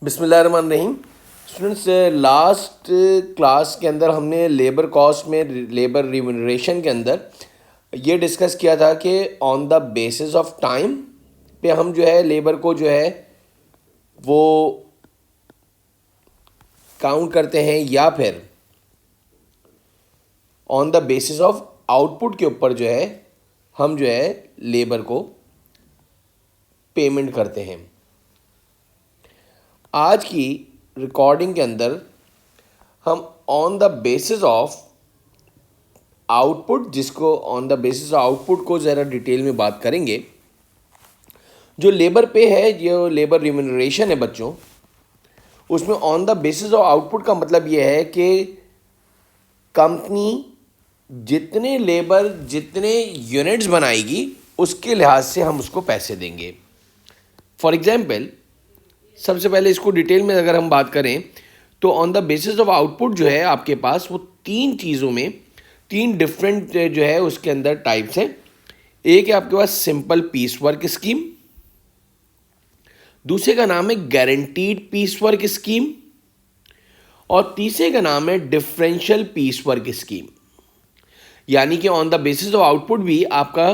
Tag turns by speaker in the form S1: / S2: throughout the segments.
S1: बिस्मिल्लाहिर्रहमानिर्रहीम। Students, last class के अंदर हमने लेबर कॉस्ट में लेबर रिम्यूनरेशन के अंदर ये डिस्कस किया था कि on the basis of time पे हम जो है लेबर को जो है वो काउंट करते हैं या फिर on the basis of output के ऊपर जो है हम जो है लेबर को पेमेंट करते हैं। आज की रिकॉर्डिंग के अंदर हम on the basis of output, जिसको on the basis of output को ज़रा डिटेल में बात करेंगे। जो लेबर पे है, जो लेबर रिम्यूनरेशन है बच्चों, उसमें on the basis of output का मतलब ये है कि कंपनी जितने लेबर जितने यूनिट्स बनाएगी उसके लिहाज से हम उसको पैसे देंगे। फॉर एग्जाम्पल, सबसे पहले इसको डिटेल में अगर हम बात करें तो on the basis of output जो है आपके पास वो तीन चीज़ों में तीन डिफरेंट जो है उसके अंदर टाइप्स हैं। एक है आपके पास सिंपल पीस वर्क स्कीम, दूसरे का नाम है गारंटीड पीस वर्क स्कीम और तीसरे का नाम है डिफरेंशियल पीस वर्क स्कीम। यानी कि on the basis of output भी आपका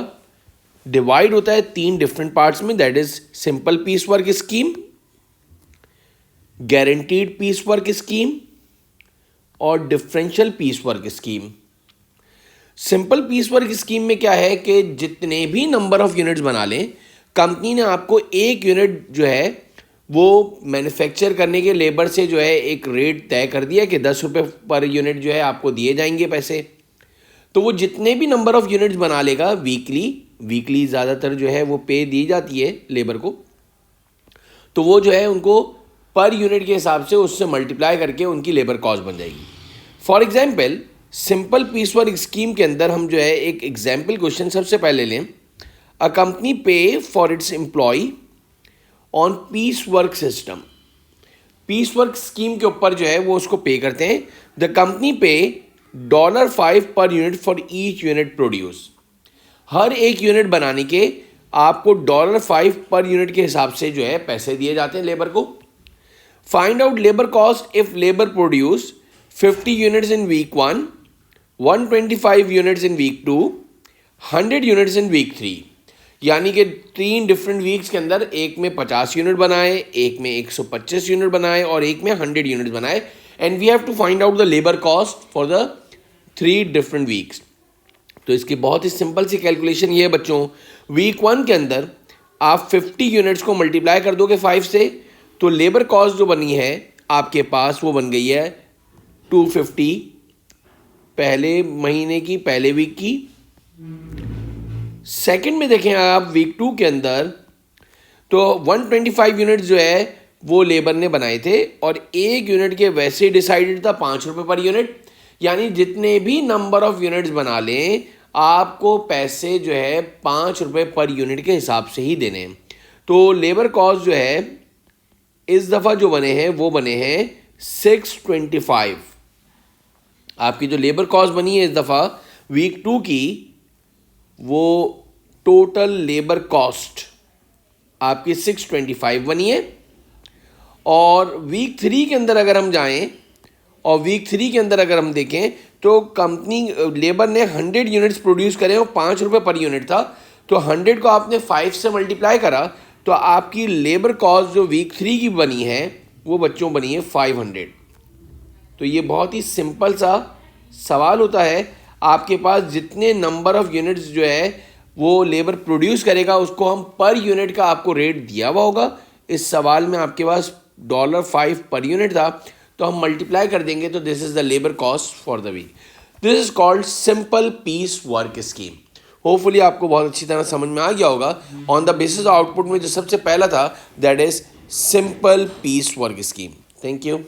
S1: डिवाइड होता है तीन डिफरेंट पार्ट्स में, that is simple piece work scheme, guaranteed piece work scheme और differential piece work scheme. Simple piece work scheme में क्या है कि जितने भी नंबर ऑफ यूनिट्स बना लें, कंपनी ने आपको एक यूनिट जो है वो मैन्युफैक्चर करने के लेबर से जो है एक रेट तय कर दिया कि 10 रुपये पर यूनिट जो है आपको दिए जाएंगे पैसे। तो वो जितने भी नंबर ऑफ यूनिट्स बना लेगा वीकली ज़्यादातर जो है वो पे दी जाती है लेबर को, तो वो जो है उनको पर यूनिट के हिसाब से उससे मल्टीप्लाई करके उनकी लेबर कॉस्ट बन जाएगी। For example, simple piece work scheme के अंदर हम जो है एक एग्जाम्पल क्वेश्चन सबसे पहले लें। A company pay for its employ on piece work system. Piece work scheme के ऊपर जो है वो उसको पे करते हैं। The company pay $5 per unit for each unit produce. हर एक यूनिट बनाने के आपको $5 पर यूनिट के हिसाब से जो है पैसे दिए जाते हैं लेबर को। Find out labour cost if labour produce 50 units in week 1, 125 units in week 2, 100 units in week 3। यानी कि तीन डिफरेंट वीक्स के अंदर एक में 50 यूनिट बनाए, एक में 125 यूनिट बनाए और एक में 100 यूनिट बनाए। And we have to find out the labour cost for the 3 different weeks. तो इसकी बहुत ही सिंपल सी कैलकुलेशन ये है बच्चों, वीक 1 के अंदर आप 50 यूनिट्स को मल्टीप्लाई कर दोगे 5 से, तो लेबर कॉस्ट जो बनी है आपके पास वो बन गई है 250 पहले महीने की, पहले वीक की। सेकंड में देखें आप वीक 2 के अंदर तो 125 यूनिट जो है वो लेबर ने बनाए थे और एक यूनिट के वैसे ही डिसाइडेड था 5 रुपये पर यूनिट। यानी जितने भी नंबर ऑफ यूनिट्स बना लें आपको पैसे जो है 5 रुपये पर यूनिट के हिसाब से ही देने हैं। तो लेबर कॉस्ट जो है इस दफ़ा जो बने हैं वो बने हैं 625। आपकी जो लेबर कॉस्ट बनी है इस दफ़ा वीक 2 की, वो टोटल लेबर कॉस्ट आपकी 625 बनी है। और वीक 3 के अंदर अगर हम जाएं और वीक 3 के अंदर अगर हम देखें तो कंपनी लेबर ने 100 यूनिट्स प्रोड्यूस करे और 5 रुपये पर यूनिट था, तो 100 को आपने 5 से मल्टीप्लाई करा तो आपकी लेबर कॉस्ट जो वीक 3 की बनी है वो बच्चों बनी है 500। तो ये बहुत ही सिंपल सा सवाल होता है। आपके पास जितने नंबर ऑफ यूनिट्स जो है वो लेबर प्रोड्यूस करेगा उसको हम पर यूनिट का आपको रेट दिया हुआ होगा। इस सवाल में आपके पास $5 पर यूनिट था, तो हम मल्टीप्लाई कर देंगे तो this is the labour cost for the week. This is called simple piece work scheme. Hopefully आपको बहुत अच्छी तरह समझ में आ गया होगा। On the basis of output में जो सबसे पहला था that is simple piece work scheme. Thank you.